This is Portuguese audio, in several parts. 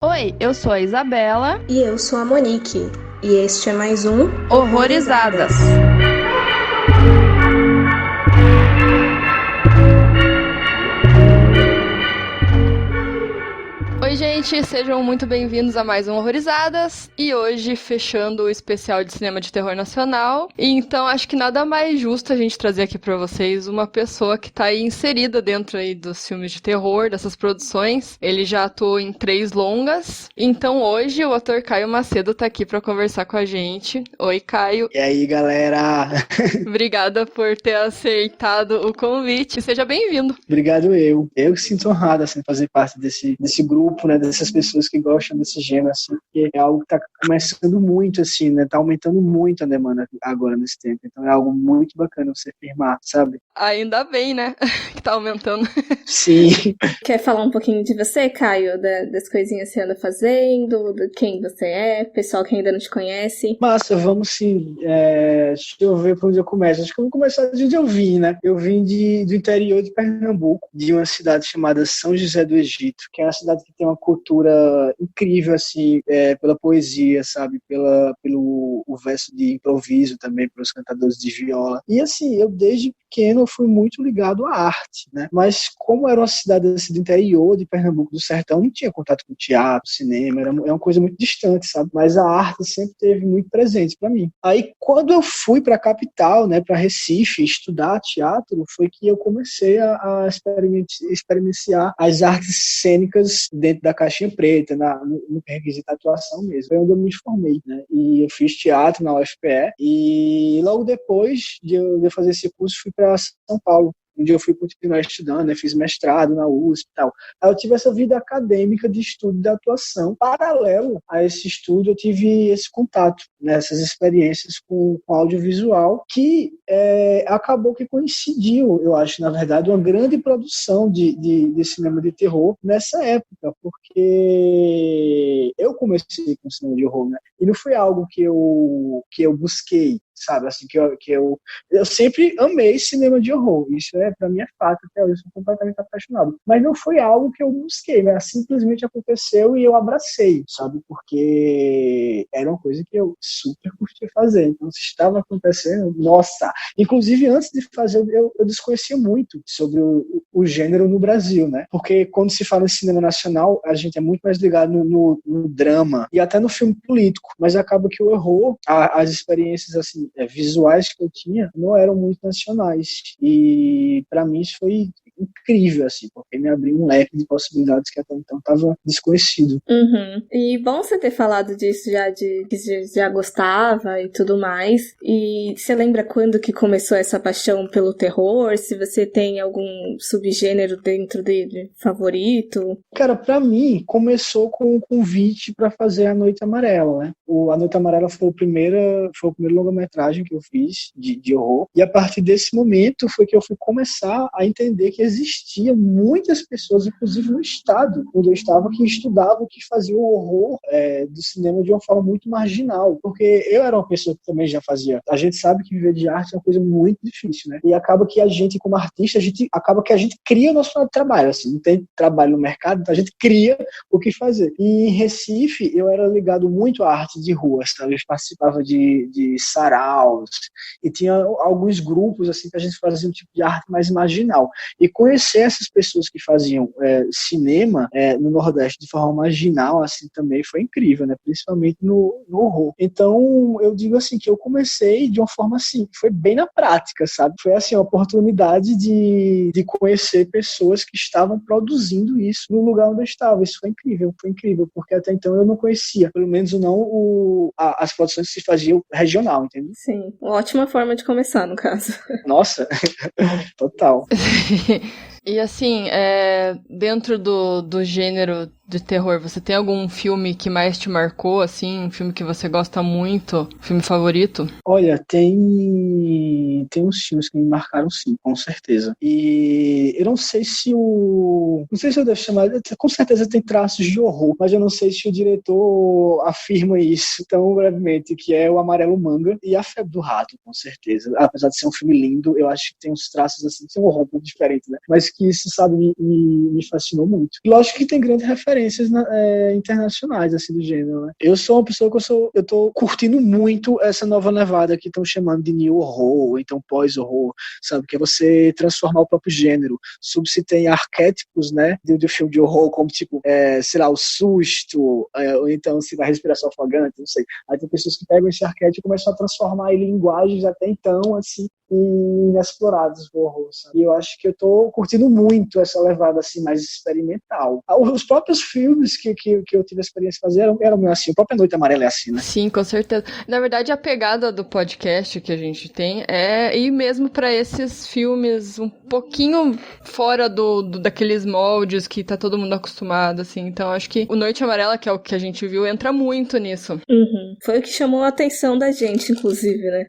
Oi, eu sou a Isabela. E eu sou a Monique. E este é mais um Horrorizadas. Oi, gente, sejam muito bem-vindos a mais um Horrorizadas. E hoje, fechando o especial de cinema de terror nacional. E então, acho que nada mais justo a gente trazer aqui pra vocês uma pessoa que tá aí inserida dentro aí dos filmes de terror, dessas produções. Ele já atuou em 3 longas. Então, hoje, o ator Caio Macedo tá aqui pra conversar com a gente. Oi, Caio. E aí, galera? Obrigada por ter aceitado o convite. Seja bem-vindo. Obrigado eu. Eu que sinto honrado, assim, fazer parte desse grupo, né, dessas pessoas que gostam desse gênero, assim, porque é algo que tá começando muito, assim, né, tá aumentando muito a demanda agora nesse tempo. Então é algo muito bacana você firmar, sabe? Ainda bem, né, que tá aumentando. Sim. Quer falar um pouquinho de você, Caio? Das coisinhas que você anda fazendo, de quem você é, pessoal que ainda não te conhece? Massa, vamos sim. Deixa eu ver por onde eu começo. Acho que eu vou começar de onde eu vim, né? Eu vim do interior de Pernambuco, de uma cidade chamada São José do Egito, que é uma cidade que tem uma cultura incrível, assim, pela poesia, sabe? Pelo o verso de improviso também, pelos cantadores de viola. E, assim, eu desde pequeno eu fui muito ligado à arte, né? Mas como era uma cidade assim, do interior de Pernambuco, do sertão, não tinha contato com teatro, cinema, era uma coisa muito distante, sabe? Mas a arte sempre teve muito presente para mim. Aí, quando eu fui para a capital, né, para Recife, estudar teatro, foi que eu comecei a experienciar as artes cênicas dentro da caixinha preta, no requisito da atuação mesmo. Foi onde eu me formei, né? E eu fiz teatro na UFPE e logo depois de eu fazer esse curso, fui para São Paulo, onde eu fui continuar estudando, né? Fiz mestrado na USP e tal. Aí eu tive essa vida acadêmica de estudo de atuação. Paralelo a esse estudo, eu tive esse contato, né? Essas experiências com audiovisual, que acabou que coincidiu, eu acho, na verdade, uma grande produção de cinema de terror nessa época, porque eu comecei com cinema de horror, né? E não foi algo que eu busquei, sabe, assim, eu sempre amei cinema de horror, isso para mim é fato, até hoje eu sou completamente apaixonado, mas não foi algo que eu busquei, né, simplesmente aconteceu e eu abracei, sabe, porque era uma coisa que eu super curti fazer, então se estava acontecendo, nossa, inclusive antes de fazer, eu desconhecia muito sobre o gênero no Brasil, né, porque quando se fala em cinema nacional, a gente é muito mais ligado no drama, e até no filme político, mas acaba que o horror, as experiências, assim, visuais que eu tinha não eram muito nacionais, e para mim isso foi incrível, assim, porque me abriu um leque de possibilidades que até então estava desconhecido. Uhum. E bom você ter falado disso já, de que você já gostava e tudo mais. E você lembra quando que começou essa paixão pelo terror? Se você tem algum subgênero dentro dele favorito? Cara, para mim, começou com um convite para fazer A Noite Amarela, né? A Noite Amarela foi o primeiro longa-metragem que eu fiz de horror. E a partir desse momento foi que eu fui começar a entender que existiam muitas pessoas, inclusive no estado onde eu estava, que estudavam, que faziam o horror do cinema de uma forma muito marginal. Porque eu era uma pessoa que também já fazia. A gente sabe que viver de arte é uma coisa muito difícil, né? E acaba que a gente, como artista, acaba que a gente cria o nosso trabalho, assim, não tem trabalho no mercado, então a gente cria o que fazer. E em Recife, eu era ligado muito à arte de rua, sabe? Eu participava de saraus, e tinha alguns grupos, assim, que a gente fazia um tipo de arte mais marginal. E conhecer essas pessoas que faziam cinema no Nordeste de forma marginal, assim, também foi incrível, né? Principalmente no horror. Então, eu digo assim, que eu comecei de uma forma assim, foi bem na prática, sabe? Foi assim, a oportunidade de conhecer pessoas que estavam produzindo isso no lugar onde eu estava. Isso foi incrível, porque até então eu não conhecia, pelo menos não as produções que se faziam regional, entendeu? Sim, ótima forma de começar, no caso. Nossa, total. E assim, dentro do gênero de terror, você tem algum filme que mais te marcou, assim, um filme que você gosta muito, filme favorito? Olha, tem uns filmes que me marcaram, sim, com certeza. E eu não sei se eu devo chamar, com certeza tem traços de horror, mas eu não sei se o diretor afirma isso tão brevemente, que é o Amarelo Manga e A Febre do Rato, com certeza. Apesar de ser um filme lindo, eu acho que tem uns traços, assim, que são um horror muito diferente, né? Mas que isso, sabe, me fascinou muito. E lógico que tem grandes referências internacionais, assim, do gênero, né? Eu sou uma pessoa eu tô curtindo muito essa nova levada que estão chamando de new horror, ou então pós-horror, sabe, que é você transformar o próprio gênero. Se tem arquétipos, né, do filme de horror, como tipo, sei lá, o susto, ou então se a respiração ofegante, não sei. Aí tem pessoas que pegam esse arquétipo e começam a transformar ele em linguagens até então, assim, inexploradas do horror, sabe? E eu acho que eu tô curtindo muito essa levada, assim, mais experimental. Os próprios filmes que eu tive a experiência de fazer eram meio assim. A própria Noite Amarela é assim, né? Sim, com certeza. Na verdade, a pegada do podcast que a gente tem é ir mesmo pra esses filmes um pouquinho fora daqueles moldes que tá todo mundo acostumado, assim. Então, acho que o Noite Amarela, que é o que a gente viu, entra muito nisso. Uhum. Foi o que chamou a atenção da gente, inclusive, né?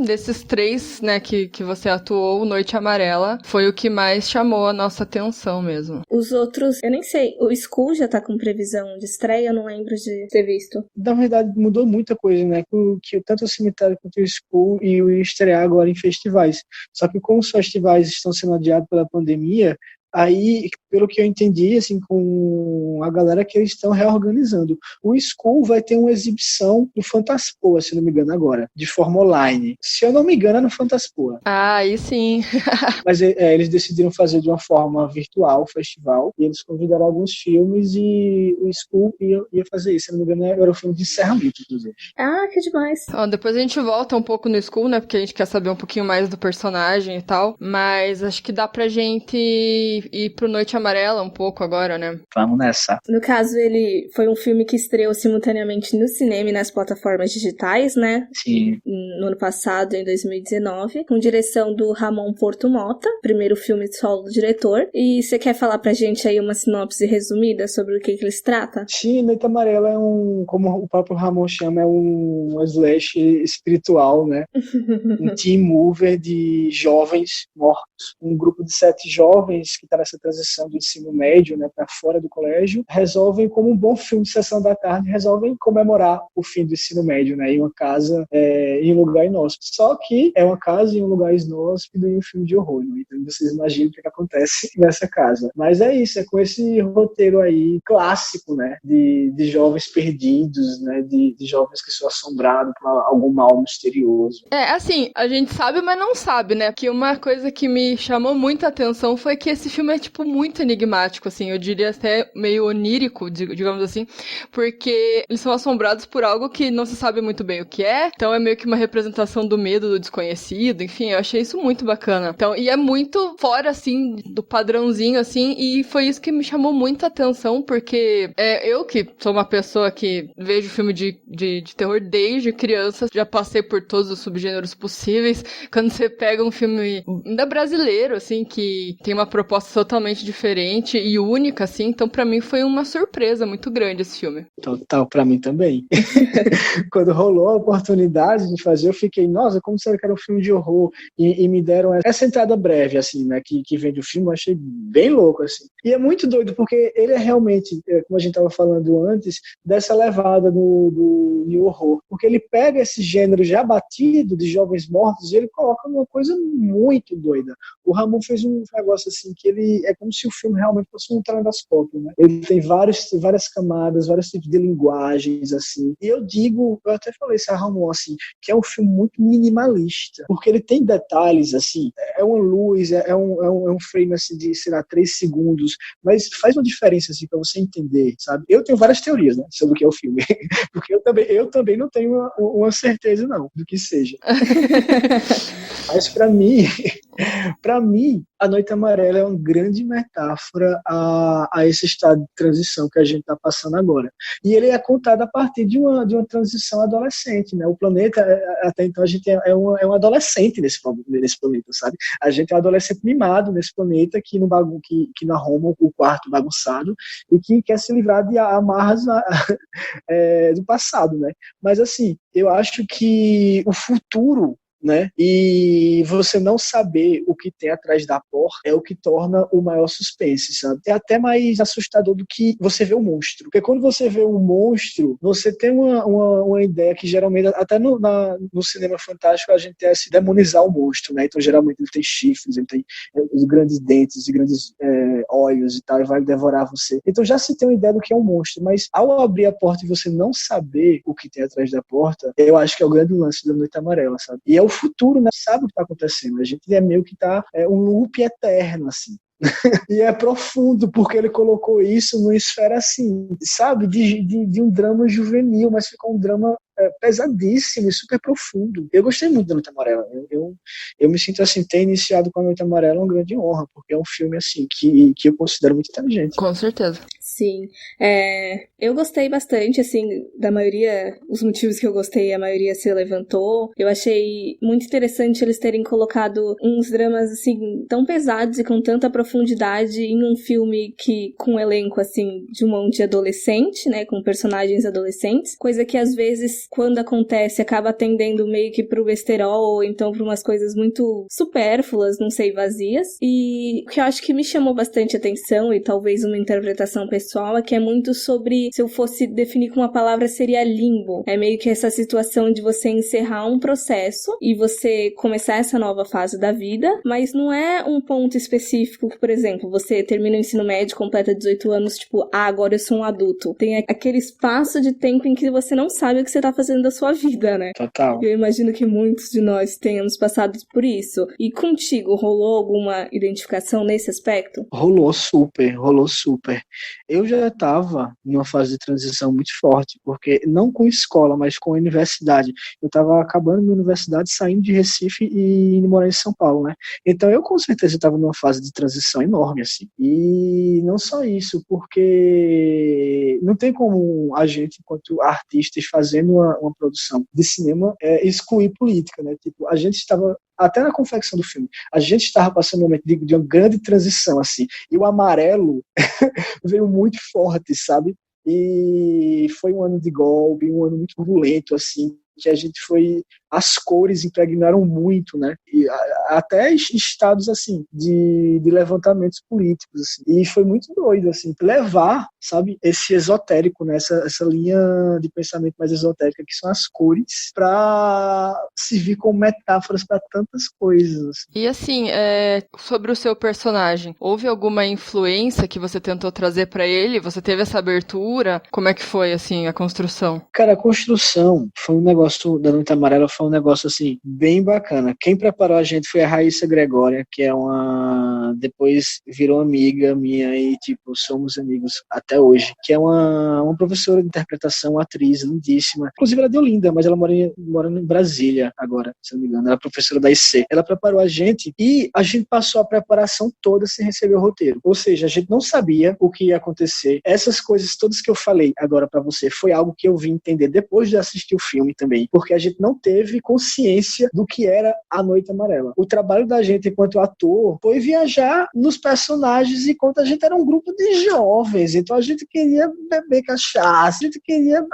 Desses 3, né, que você atuou, Noite Amarela, foi o que mais chamou a nossa atenção mesmo. Os outros, eu nem sei, o School já tá com previsão de estreia, eu não lembro de ter visto. Na verdade, mudou muita coisa, né? Que tanto o Cemitério quanto o School e o estrear agora em festivais. Só que como os festivais estão sendo adiados pela pandemia, aí, pelo que eu entendi, assim, com a galera que eles estão reorganizando. O School vai ter uma exibição do Fantaspoa, se não me engano agora, de forma online. Se eu não me engano, é no Fantaspoa. Ah, aí sim. Mas eles decidiram fazer de uma forma virtual o festival, e eles convidaram alguns filmes e o School ia fazer isso. Se não me engano, era o filme de encerramento, inclusive. Ah, que demais. Ó, depois a gente volta um pouco no School, né, porque a gente quer saber um pouquinho mais do personagem e tal, mas acho que dá pra gente ir pro Noite Amarela um pouco agora, né? Vamos nessa. No caso, ele foi um filme que estreou simultaneamente no cinema e nas plataformas digitais, né? Sim. No ano passado, em 2019, com direção do Ramon Porto Mota, primeiro filme solo do diretor. E você quer falar pra gente aí uma sinopse resumida sobre o que ele se trata? Sim, Noite Amarela é como o próprio Ramon chama, é um slash espiritual, né? Um team mover de jovens mortos. Um grupo de 7 jovens que está nessa transição do ensino médio, né, para fora do colégio, resolvem, como um bom filme de sessão da tarde, resolvem comemorar o fim do ensino médio, né, em uma casa, em um lugar inóspito. Só que é uma casa em um lugar inóspito e um filme de horror, né? Então vocês imaginam o que acontece nessa casa. Mas é isso, é com esse roteiro aí clássico, né, de jovens perdidos, né, de jovens que são assombrados por algum mal misterioso. Assim, a gente sabe, mas não sabe, né? Porque uma coisa que me chamou muita atenção foi que esse filme é, tipo, muito enigmático, assim. Eu diria até meio onírico, digamos assim. Porque eles são assombrados por algo que não se sabe muito bem o que é. Então é meio que uma representação do medo do desconhecido. Enfim, eu achei isso muito bacana. Então, e é muito fora, assim, do padrãozinho, assim. E foi isso que me chamou muita atenção, porque eu que sou uma pessoa que vejo filme de terror desde criança, já passei por todos os subgêneros possíveis. Quando você pega um filme ainda brasileiro, assim, que tem uma proposta totalmente diferente e única, assim, então pra mim foi uma surpresa muito grande esse filme. Total, pra mim também. Quando rolou a oportunidade de fazer, eu fiquei, nossa, como será que era um filme de horror? E me deram essa entrada breve, assim, né, que vem do filme, eu achei bem louco, assim. E é muito doido, porque ele é realmente, como a gente tava falando antes, dessa levada do new horror. Porque ele pega esse gênero já batido de jovens mortos e ele coloca numa coisa muito doida. O Ramon fez um negócio assim, que ele é como se o filme realmente fosse um trandoscópio, né? Ele tem várias camadas, vários tipos de linguagens, assim. E eu até falei isso a Ramon, assim, que é um filme muito minimalista, porque ele tem detalhes, assim, é uma luz, é um frame, assim, de, sei lá, 3 segundos, mas faz uma diferença, assim, pra você entender, sabe? Eu tenho várias teorias, né, sobre o que é o filme, porque eu também não tenho uma certeza, não, do que seja. Mas pra mim, A Noite Amarela é uma grande metáfora a esse estado de transição que a gente está passando agora. E ele é contado a partir de uma transição adolescente, né? O planeta, até então, a gente é um adolescente nesse planeta, sabe? A gente é um adolescente mimado nesse planeta que não arruma o quarto bagunçado e que quer se livrar de amarras do passado, né? Mas, assim, eu acho que o futuro né? E você não saber o que tem atrás da porta é o que torna o maior suspense, sabe? É até mais assustador do que você ver o monstro. Porque quando você vê um monstro, você tem uma ideia que geralmente, até no cinema fantástico, a gente é se demonizar o monstro, né? Então, geralmente, ele tem chifres, ele tem os grandes dentes e grandes olhos e tal, e vai devorar você. Então, já se tem uma ideia do que é um monstro, mas ao abrir a porta e você não saber o que tem atrás da porta, eu acho que é o grande lance da Noite Amarela, sabe? E é o futuro, né? Sabe o que está acontecendo. A gente é meio que tá um loop eterno, assim. E é profundo, porque ele colocou isso numa esfera assim, sabe, de um drama juvenil, mas ficou um drama pesadíssimo e super profundo. Eu gostei muito da Noite Amarela. Eu me sinto assim, ter iniciado com a Noite Amarela é uma grande honra, porque é um filme assim que eu considero muito inteligente. Com certeza. Sim, eu gostei bastante, assim, da maioria, os motivos que eu gostei, a maioria se levantou. Eu achei muito interessante eles terem colocado uns dramas, assim, tão pesados e com tanta profundidade em um filme que, com um elenco, assim, de um monte de adolescente, né, com personagens adolescentes, coisa que, às vezes, quando acontece, acaba tendendo meio que pro besterol, ou então pra umas coisas muito supérfluas, não sei, vazias. E o que eu acho que me chamou bastante atenção, e talvez uma interpretação pessoal, é que é muito sobre, se eu fosse definir com uma palavra, seria limbo. É meio que essa situação de você encerrar um processo e você começar essa nova fase da vida, mas não é um ponto específico que, por exemplo, você termina o ensino médio, completa 18 anos, tipo, agora eu sou um adulto. Tem aquele espaço de tempo em que você não sabe o que você tá fazendo da sua vida, né? Total. Eu imagino que muitos de nós tenhamos passado por isso. E contigo, rolou alguma identificação nesse aspecto? Rolou super. Eu já estava numa fase de transição muito forte, porque não com escola, mas com a universidade. Eu estava acabando minha universidade, saindo de Recife e indo morar em São Paulo, né? Então eu com certeza estava numa fase de transição enorme, assim. E não só isso, porque não tem como a gente, enquanto artistas, fazendo uma produção de cinema, excluir política, né? Tipo, a gente estava até na confecção do filme, a gente estava passando um momento de uma grande transição, assim, e o amarelo veio muito forte, sabe? E foi um ano de golpe, um ano muito turbulento, assim, que a gente foi... As cores impregnaram muito, né? E até estados, assim, de levantamentos políticos, assim. E foi muito doido, assim, levar, sabe, esse esotérico, né? Essa linha de pensamento mais esotérica, que são as cores, para servir como metáforas para tantas coisas. E assim, sobre o seu personagem, houve alguma influência que você tentou trazer para ele? Você teve essa abertura? Como é que foi, assim, a construção? Cara, a construção foi um negócio da Noite Amarela, foi um negócio, assim, bem bacana. Quem preparou a gente foi a Raíssa Gregória, que é depois virou amiga minha e, tipo, somos amigos até hoje, que é uma professora de interpretação, atriz lindíssima. Inclusive, ela é de Olinda, mas ela mora em Brasília agora, se não me engano. Ela é professora da IC. Ela preparou a gente e a gente passou a preparação toda sem receber o roteiro. Ou seja, a gente não sabia o que ia acontecer. Essas coisas todas que eu falei agora pra você foi algo que eu vim entender depois de assistir o filme também, porque a gente não teve consciência do que era a Noite Amarela. O trabalho da gente enquanto ator foi viajar nos personagens enquanto a gente era um grupo de jovens, então a gente queria beber cachaça, a gente queria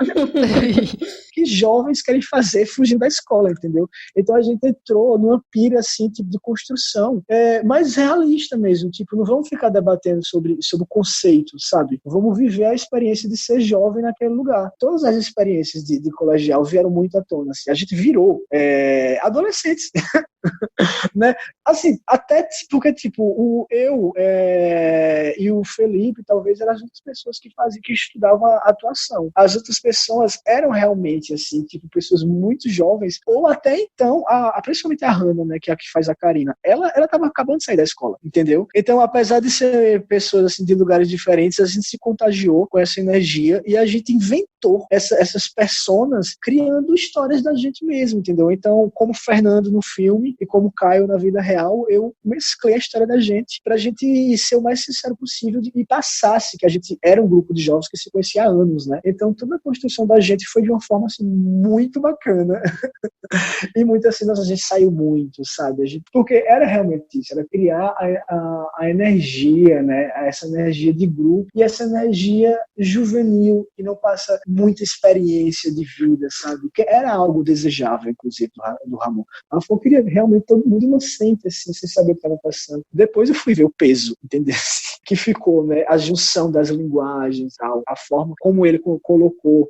que jovens querem fazer fugindo da escola, entendeu? Então a gente entrou numa pira assim, tipo de construção, mais realista mesmo, tipo, não vamos ficar debatendo sobre o conceito, sabe? Vamos viver a experiência de ser jovem naquele lugar. Todas as experiências de colegial vieram muito à tona, assim. A gente virou adolescentes, né? Assim, até porque, tipo, eu e o Felipe, talvez, eram as outras pessoas que estudavam a atuação. As outras pessoas eram realmente, assim, tipo, pessoas muito jovens, ou até então, principalmente a Hannah, né, que é a que faz a Karina, ela tava acabando de sair da escola, entendeu? Então, apesar de ser pessoas, assim, de lugares diferentes, a gente se contagiou com essa energia e a gente inventou essas personas criando histórias da gente mesmo, entendeu? Então, como Fernando no filme e como Caio na vida real, eu mesclei a história da gente pra gente ser o mais sincero possível e passasse que a gente era um grupo de jovens que se conhecia há anos, né? Então, toda a construção da gente foi de uma forma, assim, muito bacana. E muito assim, nossa, a gente saiu muito, sabe? Porque era realmente isso, era criar a energia, né? Essa energia de grupo e essa energia juvenil, que muita experiência de vida, sabe? Que era algo desejável, inclusive, do Ramon. Ela falou que queria realmente todo mundo inocente, assim, sem saber o que estava passando. Depois eu fui ver o peso, entendeu? Que ficou, né? A junção das linguagens, a forma como ele colocou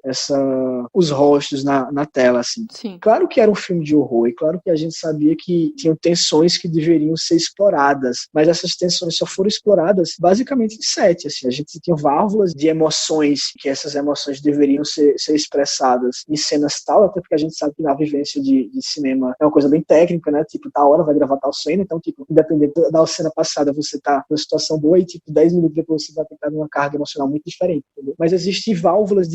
os rostos na tela, assim. Sim. Claro que era um filme de horror, e claro que a gente sabia que tinham tensões que deveriam ser exploradas, mas essas tensões só foram exploradas basicamente em 7, assim. A gente tinha válvulas de emoções, que essas emoções deveriam ser expressadas em cenas tal, até porque a gente sabe que na vivência de cinema é uma coisa bem técnica, né? Tipo, tal hora vai gravar tal cena, então, tipo, independente da cena passada, você tá numa situação boa e, tipo, 10 minutos depois você vai estar numa carga emocional muito diferente, entendeu? Mas existem válvulas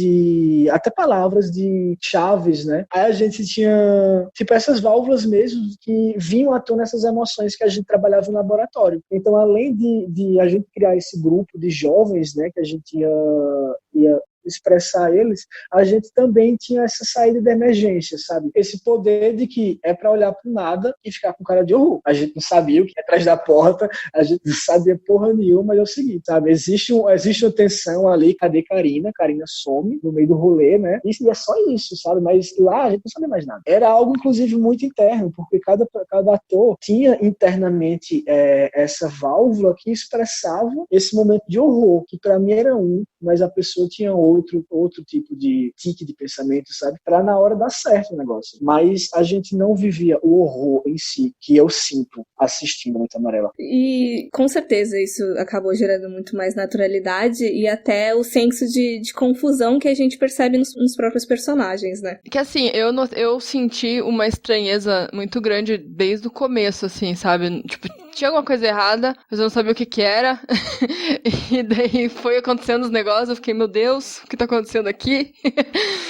até palavras de chaves, né? Aí a gente tinha, tipo, essas válvulas mesmo que vinham à tona essas emoções que a gente trabalhava no laboratório. Então, além de a gente criar esse grupo de jovens, né, que a gente ia expressar eles, a gente também tinha essa saída de emergência, sabe? Esse poder de que é para olhar para nada e ficar com cara de horror. A gente não sabia o que é atrás da porta, a gente não sabia porra nenhuma, mas é o seguinte, sabe? Existe uma tensão ali, cadê Karina? Karina some no meio do rolê, né? E é só isso, sabe? Mas lá a gente não sabia mais nada. Era algo, inclusive, muito interno, porque cada ator tinha internamente essa válvula que expressava esse momento de horror, que para mim era mas a pessoa tinha outro tipo de tique de pensamento, sabe? Para na hora dar certo o negócio. Mas a gente não vivia o horror em si, que eu sinto assistindo Noite Amarela. E com certeza isso acabou gerando muito mais naturalidade e até o senso de confusão que a gente percebe nos próprios personagens, né? Que assim, eu senti uma estranheza muito grande desde o começo, assim, sabe? Tipo, tinha alguma coisa errada, mas eu não sabia o que era. E daí foi acontecendo os negócios, eu fiquei, meu Deus, o que tá acontecendo aqui?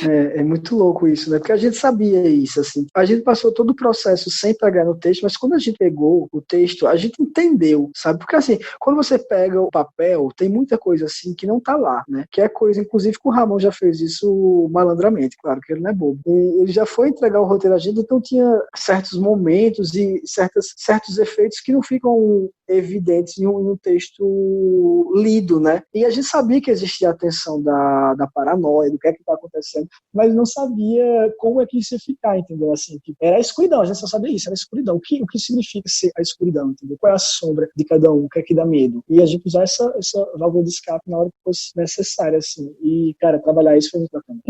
É muito louco isso, né? Porque a gente sabia isso, assim. A gente passou todo o processo sem pegar no texto, mas quando a gente pegou o texto, a gente entendeu, sabe? Porque, assim, quando você pega o papel, tem muita coisa, assim, que não tá lá, né? Que é coisa, inclusive, que o Ramon já fez isso malandramente, claro que ele não é bobo. E ele já foi entregar o roteiro a gente, então tinha certos momentos e certos efeitos que não ficam evidentes em um texto lido, né? E a gente sabia que existia a tensão da paranoia, do que é que tá acontecendo, mas não sabia como é que isso ia ficar, entendeu? Assim, era a escuridão, a gente só sabia isso, era a escuridão. O que significa ser a escuridão, entendeu? Qual é a sombra de cada um, o que é que dá medo? E a gente usar essa válvula de escape na hora que fosse necessária, assim. E, cara, trabalhar isso foi muito bacana.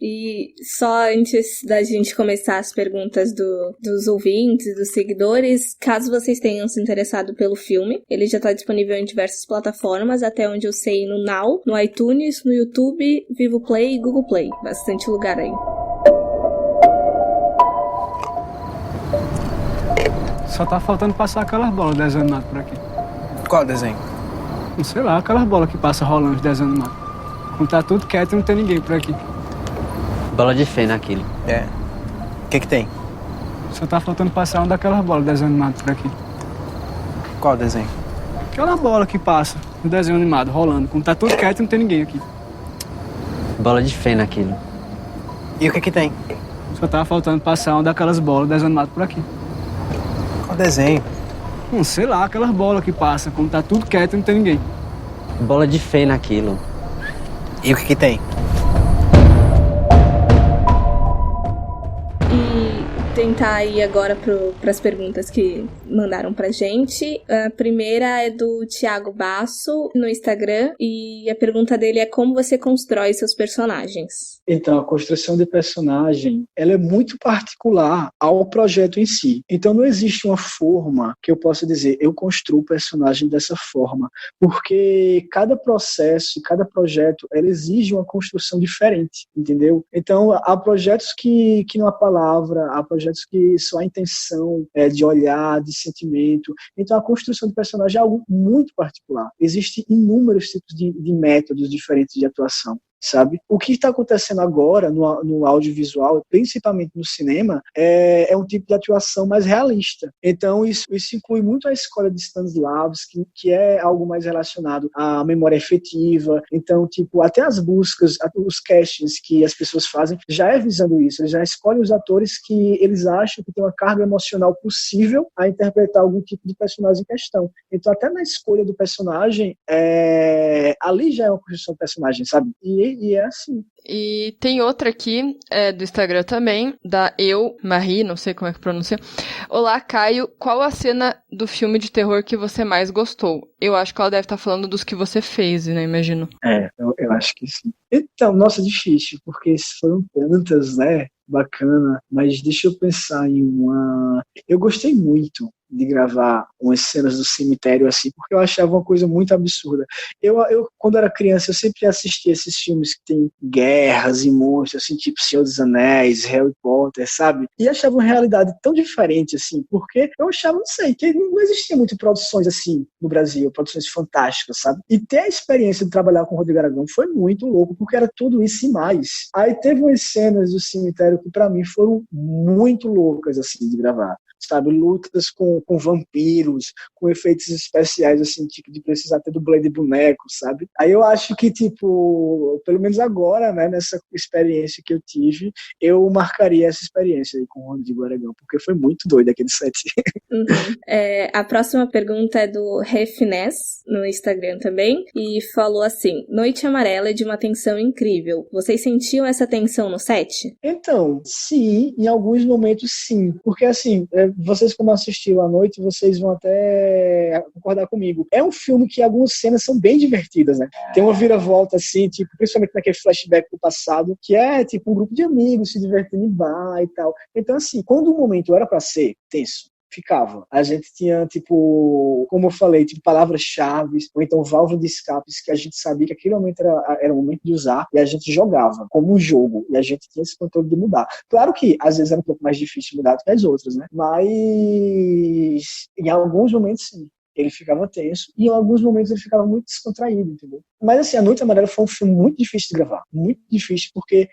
E só antes da gente começar as perguntas dos ouvintes, dos seguidores, caso vocês tenham se interessado pelo filme, ele já está disponível em diversas plataformas, até onde eu sei, no Now, no iTunes, no YouTube, Vivo Play e Google Play. Bastante lugar aí. Só tá faltando passar aquelas bolas desenhando nada por aqui. Qual desenho? Não sei lá, aquelas bolas que passa rolando desenhando nada. Quando tá tudo quieto e não tem ninguém por aqui. Bola de fé naquilo. É. O que tem? Só tá faltando passar uma daquelas bolas desenhando nada por aqui. Qual desenho? Aquela bola que passa, um desenho animado, rolando. Quando tá tudo quieto e não tem ninguém aqui. Bola de fé naquilo. E o que tem? Só tá faltando passar uma daquelas bolas desenhando nada por aqui. Qual desenho? Não sei lá, aquelas bolas que passa, quando tá tudo quieto e não tem ninguém. Bola de fé naquilo. E o que tem? Tentar ir agora para as perguntas que mandaram pra gente. A primeira é do Thiago Basso no Instagram e a pergunta dele é como você constrói seus personagens. Então, a construção de personagem, ela é muito particular ao projeto em si. Então, não existe uma forma que eu possa dizer, eu construo o personagem dessa forma, porque cada processo, cada projeto, ela exige uma construção diferente, entendeu? Então, há projetos que não há palavra, há projetos que só há intenção de olhar, de sentimento. Então, a construção de personagem é algo muito particular. Existem inúmeros tipos de métodos diferentes de atuação, sabe? O que está acontecendo agora no audiovisual, principalmente no cinema, é um tipo de atuação mais realista. Então, isso inclui muito a escola de Stanislavski, que é algo mais relacionado à memória efetiva. Então, tipo, até as buscas, os castings que as pessoas fazem, já é visando isso. Eles já escolhem os atores que eles acham que tem uma carga emocional possível a interpretar algum tipo de personagem em questão. Então, até na escolha do personagem, ali já é uma construção do personagem, sabe? E e é assim. E tem outra aqui, do Instagram também, da Marie, não sei como é que pronuncia. Olá, Caio, qual a cena do filme de terror que você mais gostou? Eu acho que ela deve estar falando dos que você fez, né, imagino. Eu acho que sim. Então, nossa, difícil, porque foram tantas, né? Bacana, mas deixa eu pensar em uma. Eu gostei muito de gravar umas cenas do cemitério assim, porque eu achava uma coisa muito absurda. Eu quando era criança, eu sempre assistia esses filmes que tem guerras e monstros, assim, tipo Senhor dos Anéis, Harry Potter, sabe? E achava uma realidade tão diferente, assim, porque eu achava, não sei, que não existia muito produções assim no Brasil, produções fantásticas, sabe? E ter a experiência de trabalhar com o Rodrigo Aragão foi muito louco, porque era tudo isso e mais. Aí teve umas cenas do cemitério que pra mim foram muito loucas, assim, de gravar. Sabe, lutas com vampiros, com efeitos especiais, assim, tipo, de precisar ter dublê de boneco, sabe? Aí eu acho que, tipo, pelo menos agora, né, nessa experiência que eu tive, eu marcaria essa experiência aí com o Rodrigo Aragão, porque foi muito doido aquele set. Uhum. A próxima pergunta é do Refines, no Instagram também, e falou assim: Noite Amarela é de uma tensão incrível. Vocês sentiam essa tensão no set? Então, sim, em alguns momentos sim, porque assim, vocês como assistiram à noite, vocês vão até concordar comigo. É um filme que algumas cenas são bem divertidas, né? Tem uma viravolta assim, tipo, principalmente naquele flashback do passado, que é tipo um grupo de amigos se divertindo em bar e tal. Então assim, quando o momento era pra ser tenso, ficava. A gente tinha, tipo, como eu falei, tipo, palavras-chave, ou então válvula de escapes, que a gente sabia que aquele momento era o momento de usar, e a gente jogava como um jogo, e a gente tinha esse controle de mudar. Claro que, às vezes, era um pouco mais difícil mudar do que as outras, né? Mas, em alguns momentos, sim. Ele ficava tenso, e em alguns momentos ele ficava muito descontraído, entendeu? Mas assim, A Noite Amarela foi um filme muito difícil de gravar, muito difícil, porque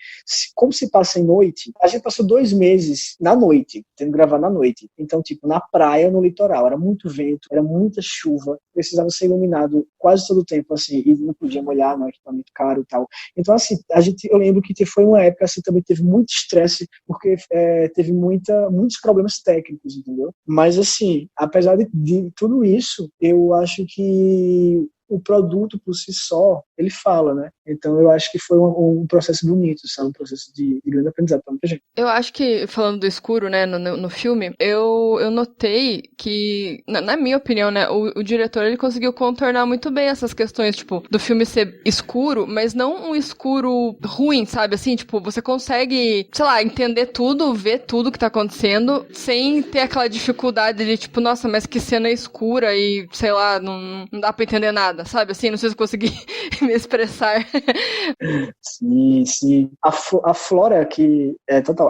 como se passa em noite, a gente passou 2 meses na noite, tendo que gravar na noite. Então, tipo, na praia, no litoral, era muito vento, era muita chuva, precisava ser iluminado quase todo o tempo, assim, e não podia molhar no equipamento caro e tal. Então, assim, eu lembro que foi uma época, assim, também teve muito estresse, porque teve muitos problemas técnicos, entendeu? Mas, assim, apesar de tudo isso, eu acho que o produto por si só, ele fala, né? Então eu acho que foi um processo bonito, sabe? Um processo de grande aprendizado para muita gente. Eu acho que, falando do escuro, né, no filme, eu notei que, na minha opinião, né, o diretor, ele conseguiu contornar muito bem essas questões, tipo, do filme ser escuro, mas não um escuro ruim, sabe? Assim, tipo, você consegue, sei lá, entender tudo, ver tudo que tá acontecendo, sem ter aquela dificuldade de, tipo, nossa, mas que cena escura e, sei lá, não dá pra entender nada, sabe? Assim, não sei se eu consegui me expressar. Sim. A Flora,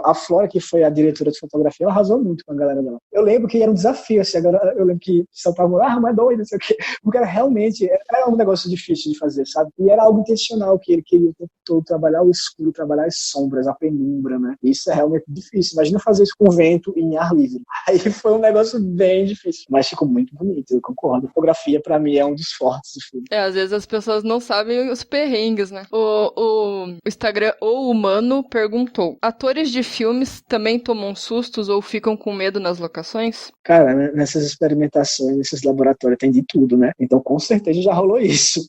a Flora, que foi a diretora de fotografia, ela arrasou muito com a galera dela. Eu lembro que era um desafio, assim, eu lembro que saltavam, mas é doido, não sei o quê, porque realmente era um negócio difícil de fazer, sabe? E era algo intencional, que ele queria o tempo todo trabalhar o escuro, trabalhar as sombras, a penumbra, né? Isso é realmente difícil. Imagina fazer isso com vento e em ar livre. Aí foi um negócio bem difícil, mas ficou muito bonito, eu concordo. A fotografia, pra mim, é um dos fortes do filme. Às vezes as pessoas não sabem os perrengues, né? O Instagram ou Humano perguntou: atores de filmes também tomam sustos ou ficam com medo nas locações? Cara, nessas experimentações, nesses laboratórios, tem de tudo, né? Então, com certeza já rolou isso.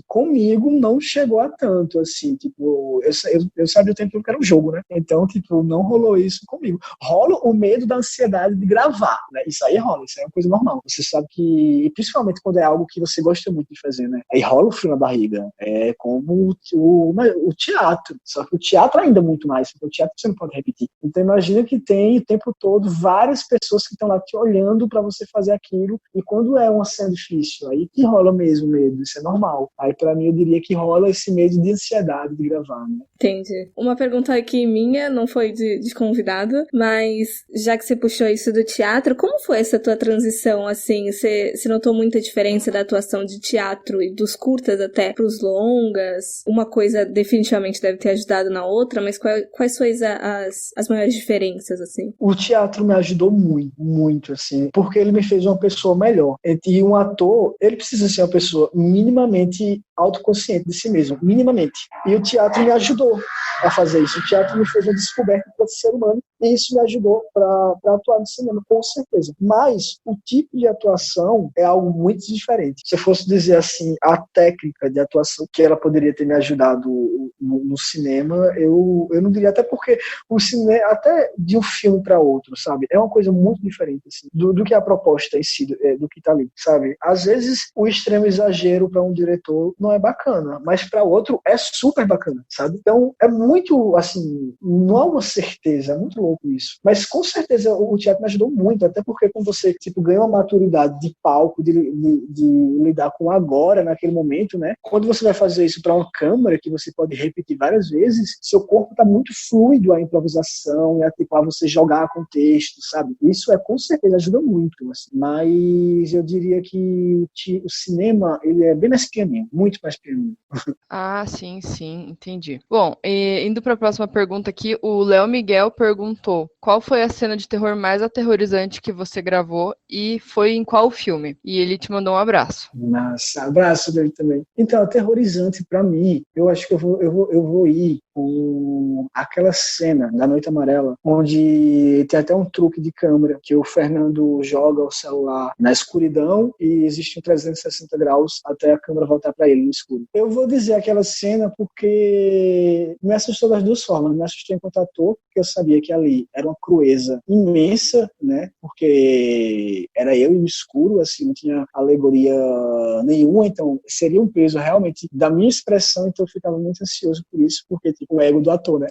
Comigo não chegou a tanto, assim, tipo, eu sabia o tempo todo que era um jogo, né? Então, tipo, não rolou isso comigo. Rola o medo da ansiedade de gravar, né? Isso aí rola, isso aí é uma coisa normal. Você sabe que, e principalmente quando é algo que você gosta muito de fazer, né? Aí rola o frio na barriga. É como o teatro. Só que o teatro ainda muito mais, porque o teatro você não pode repetir. Então, imagina que tem o tempo todo várias pessoas que estão lá te olhando para você fazer aquilo, e quando é uma cena difícil, aí que rola mesmo medo, isso é normal. Aí pra mim eu diria que rola esse medo de ansiedade de gravar, né? Entendi. Uma pergunta aqui minha, não foi de convidado, mas já que você puxou isso do teatro, como foi essa tua transição, assim? Você notou muita diferença da atuação de teatro e dos curtas até pros longas? Uma coisa definitivamente deve ter ajudado na outra, mas quais são as maiores diferenças, assim? O teatro me ajudou muito, muito, assim, porque ele me fez uma pessoa melhor. E um ator, ele precisa ser uma pessoa minimamente autoconsciente de si mesmo, minimamente. E o teatro me ajudou a fazer isso. O teatro me fez uma descoberta enquanto ser humano E isso me ajudou para atuar no cinema, com certeza. Mas o tipo de atuação é algo muito diferente. Se eu fosse dizer assim, a técnica de atuação que ela poderia ter me ajudado no cinema, eu não diria, até porque o cinema, até de um filme para outro, sabe? É uma coisa muito diferente, assim, do que a proposta em si, do que tá ali, sabe? Às vezes, o extremo exagero para um diretor não é bacana, mas para outro é super bacana, sabe? Então, é muito, assim, não há uma certeza, é muito louco isso. Mas, com certeza, o teatro me ajudou muito, até porque quando você, tipo, ganha uma maturidade de palco, de lidar com agora, naquele momento, né? Quando você vai fazer isso para uma câmera, que você pode repetir várias vezes, seu corpo tá muito fluido à improvisação, a você jogar com texto, sabe? Isso com certeza ajuda muito, assim. Mas eu diria que o cinema, ele é bem mais pianinho, muito mais pianinho. Ah, sim, entendi. Bom, indo para a próxima pergunta aqui, o Léo Miguel perguntou: qual foi a cena de terror mais aterrorizante que você gravou e foi em qual filme? E ele te mandou um abraço. Nossa, abraço dele também. Então, aterrorizante pra mim, eu acho que eu vou ir com aquela cena da Noite Amarela, onde tem até um truque de câmera, que o Fernando joga o celular na escuridão e existe um 360 graus até a câmera voltar para ele no escuro. Eu vou dizer aquela cena porque me assustou das duas formas. Me assustou enquanto ator, porque eu sabia que ali era uma crueza imensa, né? Porque era eu e o escuro, assim, não tinha alegoria nenhuma, então seria um peso realmente da minha expressão, então eu ficava muito ansioso por isso, porque tipo, o ego do ator, né?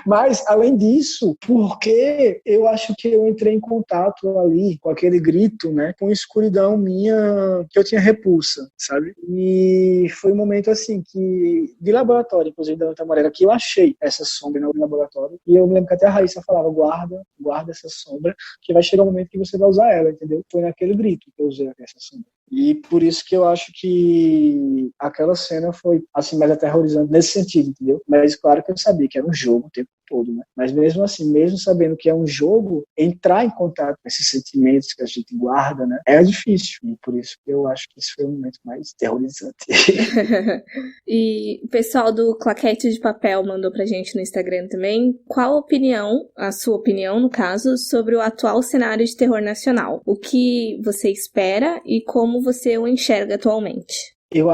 Mas, além disso, porque eu acho que eu entrei em contato ali com aquele grito, né? Com a escuridão minha, que eu tinha repulsa, sabe? E foi um momento, assim, que de laboratório, inclusive, da Noite Amarela, que eu achei essa sombra no laboratório, e eu me lembro que até a Raíssa falava, guarda essa sombra, que vai chegar um momento que você vai usar ela, entendeu? Foi naquele grito que eu usei essa sombra. E por isso que eu acho que aquela cena foi, assim, mais aterrorizante nesse sentido, entendeu? Mas claro que eu sabia que era um jogo o tempo todo, né? Mas mesmo assim, mesmo sabendo que é um jogo, entrar em contato com esses sentimentos que a gente guarda, né? É difícil. E por isso que eu acho que esse foi o momento mais aterrorizante. E o pessoal do Claquete de Papel mandou pra gente no Instagram também. Qual a opinião, a sua opinião, no caso, sobre o atual cenário de terror nacional? O que você espera e como você o enxerga atualmente?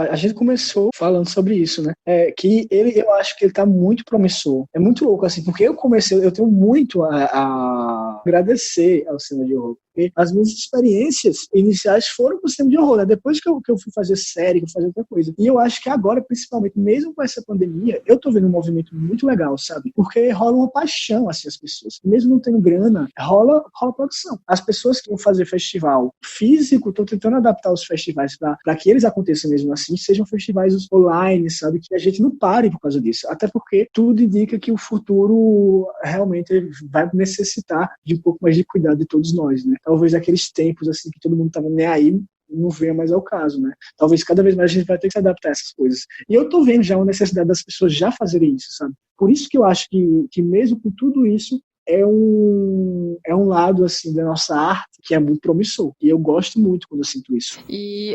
A gente começou falando sobre isso, né? Que eu acho que ele tá muito promissor. É muito louco, assim, porque eu tenho muito a agradecer ao cinema de horror. Porque as minhas experiências iniciais foram pro cinema de horror, né? Depois que eu fui fazer série, que eu fui fazer outra coisa. E eu acho que agora, principalmente, mesmo com essa pandemia, eu tô vendo um movimento muito legal, sabe? Porque rola uma paixão, assim, as pessoas. Mesmo não tendo grana, rola produção. As pessoas que vão fazer festival físico estão tentando adaptar os festivais para que eles aconteçam mesmo assim, sejam festivais online, sabe? Que a gente não pare por causa disso. Até porque tudo indica que o futuro realmente vai necessitar de um pouco mais de cuidado de todos nós, né? Talvez aqueles tempos assim que todo mundo estava nem aí não venha mais ao caso, né? Talvez cada vez mais a gente vai ter que se adaptar a essas coisas. E eu tô vendo já uma necessidade das pessoas já fazerem isso, sabe? Por isso que eu acho que mesmo com tudo isso, é um lado, assim, da nossa arte que é muito promissor. E eu gosto muito quando eu sinto isso. E,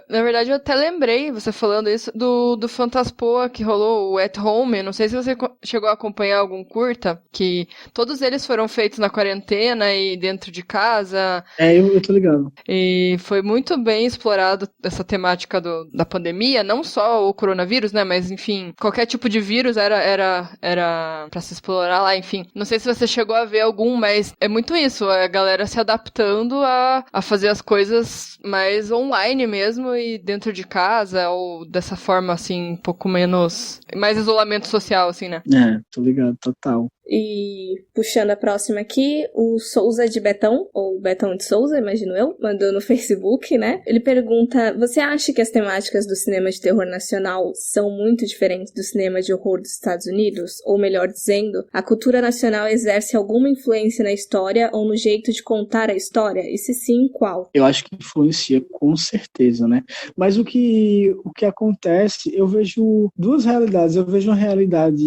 na verdade, eu até lembrei, você falando isso, do Fantaspoa que rolou, o At Home. Não sei se você chegou a acompanhar algum curta, que todos eles foram feitos na quarentena e dentro de casa. Eu tô ligado. E foi muito bem explorado essa temática da pandemia, não só o coronavírus, né, mas, enfim, qualquer tipo de vírus era pra se explorar lá, enfim. Não sei se você chegou a ver algum, mas é muito isso, a galera se adaptando a fazer as coisas mais online mesmo e dentro de casa, ou dessa forma, assim, um pouco menos... mais isolamento social, assim, né? Tô ligado, total. E puxando a próxima aqui, o Souza de Betão, ou Betão de Souza, imagino eu, mandou no Facebook, né? Ele pergunta, você acha que as temáticas do cinema de terror nacional são muito diferentes do cinema de horror dos Estados Unidos? Ou melhor dizendo, a cultura nacional exerce alguma influência na história ou no jeito de contar a história? E se sim, qual? Eu acho que influencia, com certeza, né? Mas o que acontece, eu vejo duas realidades. Eu vejo uma realidade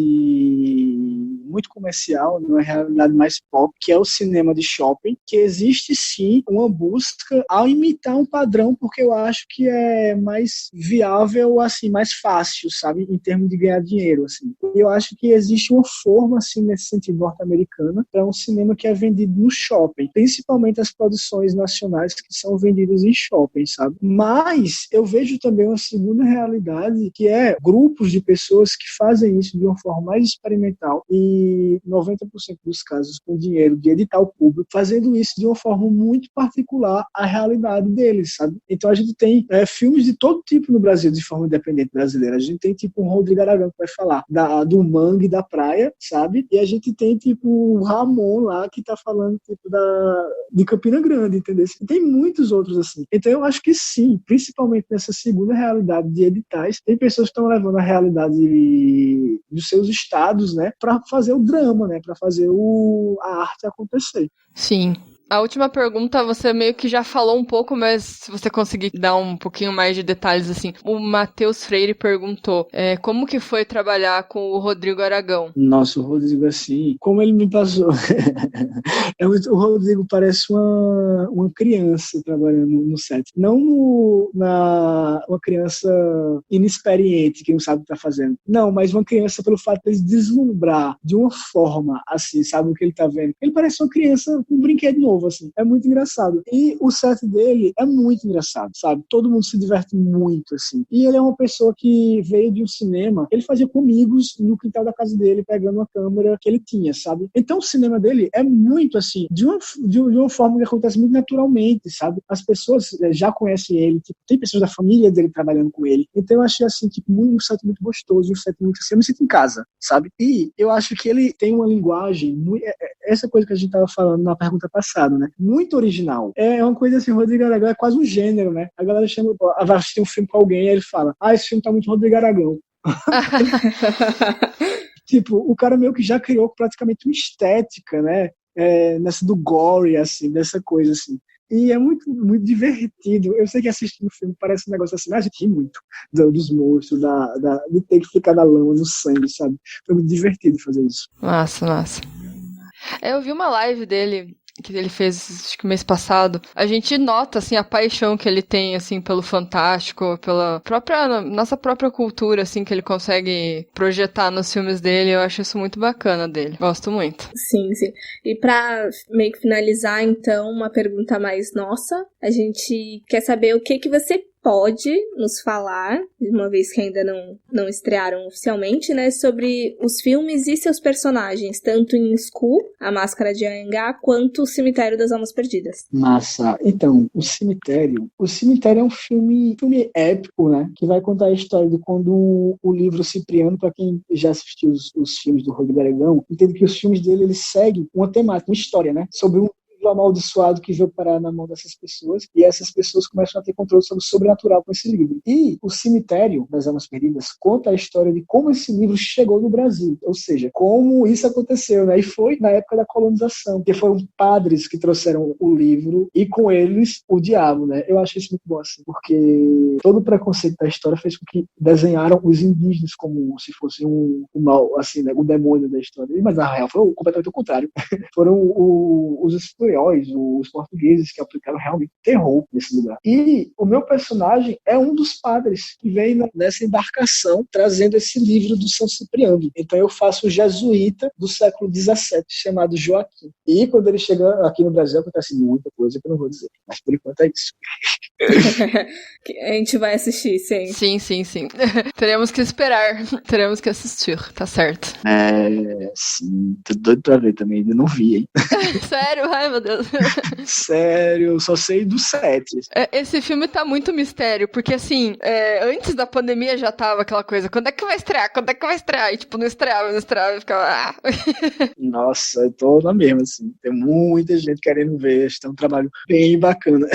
muito comercial, uma realidade mais pop, que é o cinema de shopping, que existe sim uma busca ao imitar um padrão, porque eu acho que é mais viável, assim, mais fácil, sabe, em termos de ganhar dinheiro, assim. eu acho que existe uma forma, assim, nesse sentido norte-americana, para um cinema que é vendido no shopping, principalmente as produções nacionais que são vendidas em shopping, sabe? Mas eu vejo também uma segunda realidade, que é grupos de pessoas que fazem isso de uma forma mais experimental e 90% dos casos com dinheiro de edital público, fazendo isso de uma forma muito particular à realidade deles, sabe? Então a gente tem filmes de todo tipo no Brasil, de forma independente brasileira. A gente tem tipo um Rodrigo Aragão que vai falar do mangue da praia, sabe? E a gente tem tipo o Ramon lá que tá falando tipo de Campina Grande, entendeu? E tem muitos outros assim. Então eu acho que sim, principalmente nessa segunda realidade de editais, tem pessoas que estão levando a realidade dos seus estados, né, para fazer o drama, né, para fazer a arte acontecer. Sim. A última pergunta você meio que já falou um pouco, mas se você conseguir dar um pouquinho mais de detalhes, assim. O Matheus Freire perguntou como que foi trabalhar com o Rodrigo Aragão? Nossa, o Rodrigo, assim, como ele me passou. O Rodrigo parece uma criança trabalhando no set. Não uma criança inexperiente, que não sabe o que está fazendo. Não, mas uma criança pelo fato de ele deslumbrar de uma forma, assim, sabe o que ele está vendo. Ele parece uma criança com um brinquedo novo, assim. É muito engraçado. E o set dele é muito engraçado, sabe? Todo mundo se diverte muito, assim. E ele é uma pessoa que veio de um cinema, ele fazia com amigos no quintal da casa dele, pegando uma câmera que ele tinha, sabe? Então o cinema dele é muito, assim, de uma forma que acontece muito naturalmente, sabe? As pessoas já conhecem ele, tipo, tem pessoas da família dele trabalhando com ele. Então eu achei, assim, tipo, um set muito gostoso, um set muito, assim, eu me sinto em casa, sabe? E eu acho que ele tem uma linguagem, essa coisa que a gente tava falando na pergunta passada, né? Muito original. É uma coisa assim, Rodrigo Aragão é quase um gênero, né? A galera vai assistir um filme com alguém e ele fala, esse filme tá muito Rodrigo Aragão. Tipo, o cara meio que já criou praticamente uma estética, né? Nessa do gore, assim, dessa coisa, assim. E é muito, muito divertido. Eu sei que assistindo o filme parece um negócio assim, a gente ri muito dos monstros, de ter que ficar na lama, no sangue, sabe? Foi muito divertido fazer isso. Massa, massa. Eu vi uma live dele que ele fez, acho que mês passado. A gente nota, assim, a paixão que ele tem, assim, pelo fantástico, pela nossa própria cultura, assim, que ele consegue projetar nos filmes dele. Eu acho isso muito bacana dele. Gosto muito. Sim, sim. E pra meio que finalizar, então, uma pergunta mais nossa. A gente quer saber o que você pode nos falar, uma vez que ainda não estrearam oficialmente, né, sobre os filmes e seus personagens, tanto em Skul, A Máscara de Anhangá, quanto O Cemitério das Almas Perdidas. Massa. Então, O Cemitério é um filme épico, né, que vai contar a história de quando o livro Cipriano, para quem já assistiu os filmes do Rodrigo Aragão, entende que os filmes dele, eles seguem uma temática, uma história, né, sobre um amaldiçoado que veio parar na mão dessas pessoas, e essas pessoas começam a ter controle sobre o sobrenatural com esse livro. E O Cemitério das Almas Perdidas conta a história de como esse livro chegou no Brasil, ou seja, como isso aconteceu, né? E foi na época da colonização, que foram padres que trouxeram o livro e com eles o diabo, né? Eu acho isso muito bom, assim, porque todo o preconceito da história fez com que desenharam os indígenas como se fosse um mal, assim, né? O demônio da história. Mas na real foi completamente o contrário. Foram os os portugueses que aplicaram realmente terror nesse lugar. E o meu personagem é um dos padres que vem nessa embarcação trazendo esse livro do São Cipriano. Então eu faço o jesuíta do século XVII, chamado Joaquim. E quando ele chega aqui no Brasil, acontece muita coisa que eu não vou dizer. Mas por enquanto é isso. A gente vai assistir, sim. Sim. Teremos que esperar. Teremos que assistir, tá certo. Sim. Tô doido pra ver também, ainda não vi, hein? Sério? Ai, meu Deus. Sério, só sei do 7. Esse filme tá muito mistério, porque assim, antes da pandemia já tava aquela coisa, quando é que vai estrear? Quando é que vai estrear? E tipo, não estreava, e ficava... Nossa, eu tô na mesma, assim. Tem muita gente querendo ver, acho que é um trabalho bem bacana.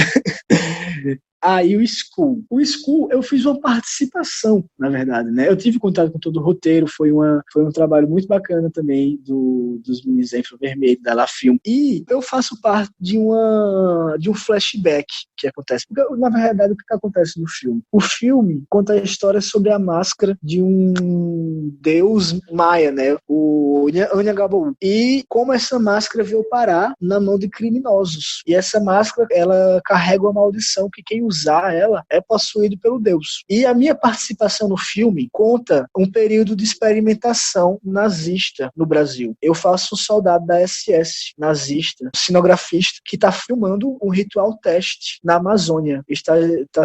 E o Skul. O Skul, eu fiz uma participação, na verdade, né? Eu tive contato com todo o roteiro, foi um trabalho muito bacana também dos meninos da Infravermelho, da La Film. E eu faço parte de um flashback que acontece. Porque, na verdade, o que acontece no filme? O filme conta a história sobre a máscara de um deus maia, né? O Anhangabaú. E como essa máscara veio parar na mão de criminosos. E essa máscara, ela carrega uma maldição que quem usar ela é possuído pelo Deus. E a minha participação no filme conta um período de experimentação nazista no Brasil. Eu faço um soldado da SS nazista, cinegrafista, que está filmando um ritual teste na Amazônia. Está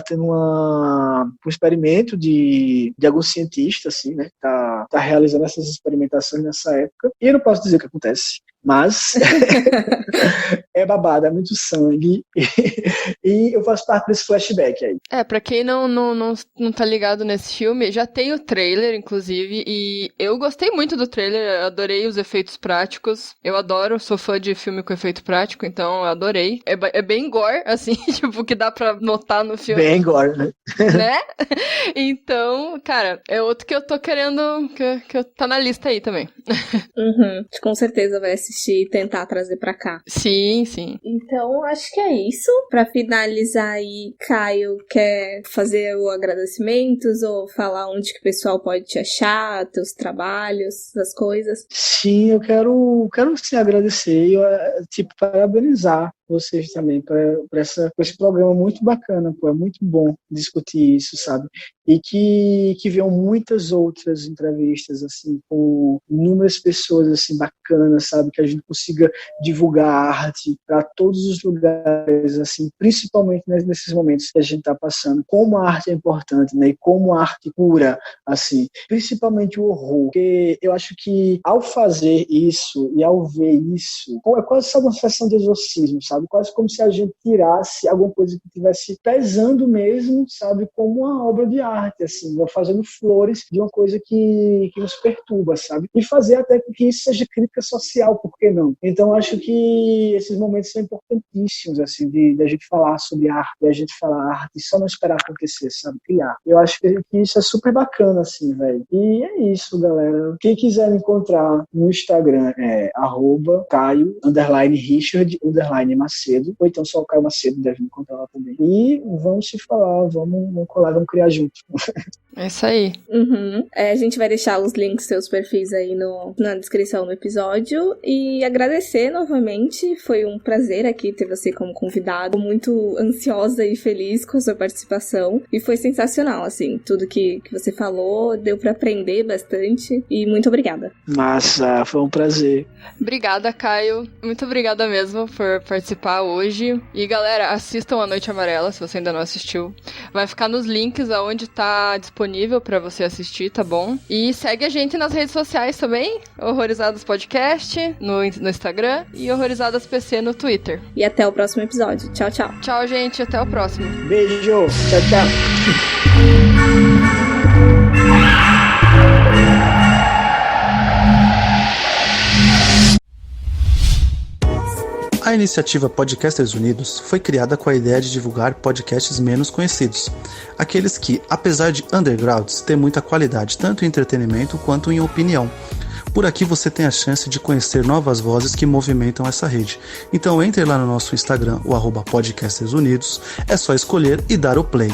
tendo um experimento de alguns cientistas, assim, né? Tá realizando essas experimentações nessa época. E eu não posso dizer o que acontece, mas é babado, é muito sangue. E eu faço parte desse flashback aí. Pra quem não tá ligado nesse filme, já tem o trailer, inclusive, e eu gostei muito do trailer, adorei os efeitos práticos. Eu adoro, sou fã de filme com efeito prático, então eu adorei. É bem gore, assim, tipo, que dá pra notar no filme. Bem gore, né? Né? Então, cara, é outro que eu tô querendo, que tá na lista aí também. Com certeza vai assistir e tentar trazer pra cá. Sim, sim. Então, acho que é isso. Pra finalizar aí, Caio, quer fazer o agradecimentos ou falar onde que o pessoal pode te achar, teus trabalhos, essas coisas? Sim, eu quero sim agradecer e, parabenizar vocês também por esse programa muito bacana, pô, é muito bom discutir isso, sabe? E que venham muitas outras entrevistas, assim, com inúmeras pessoas, assim, bacanas, sabe? Que a gente consiga divulgar a arte para todos os lugares, assim, principalmente nesses momentos que a gente está passando. Como a arte é importante, né? E como a arte cura, assim, principalmente o horror. Porque eu acho que ao fazer isso e ao ver isso, é quase só uma sessão de exorcismo, sabe? Quase como se a gente tirasse alguma coisa que estivesse pesando mesmo, sabe? Como uma obra de arte, assim, fazendo flores de uma coisa que nos perturba, sabe? E fazer até que isso seja crítica social, por que não? Então, acho que esses momentos são importantíssimos, assim, de a gente falar sobre arte, de a gente falar arte e só não esperar acontecer, sabe? Criar. Eu acho que isso é super bacana, assim, velho. E é isso, galera. Quem quiser me encontrar no Instagram é @Caio_Richard_Macedo, ou então só o Caio Macedo deve me encontrar lá também. E vamos se falar, vamos colar, vamos criar junto. É isso aí. A gente vai deixar os links, seus perfis aí na descrição do episódio. E agradecer novamente. Foi um prazer aqui ter você como convidado. Muito ansiosa e feliz com a sua participação. E foi sensacional, assim. Tudo que você falou, deu pra aprender bastante. E muito obrigada. Massa, foi um prazer. Obrigada, Caio. Muito obrigada mesmo por participar hoje. E galera, assistam A Noite Amarela, se você ainda não assistiu. Vai ficar nos links aonde tá disponível pra você assistir, tá bom? E segue a gente nas redes sociais também, Horrorizadas Podcast, no Instagram, e Horrorizadas PC no Twitter. E até o próximo episódio. Tchau, tchau. Tchau, gente. Até o próximo. Beijo. Tchau, tchau. A iniciativa Podcasters Unidos foi criada com a ideia de divulgar podcasts menos conhecidos, aqueles que, apesar de undergrounds, têm muita qualidade tanto em entretenimento quanto em opinião. Por aqui você tem a chance de conhecer novas vozes que movimentam essa rede. Então entre lá no nosso Instagram, o @Podcasters Unidos, é só escolher e dar o play.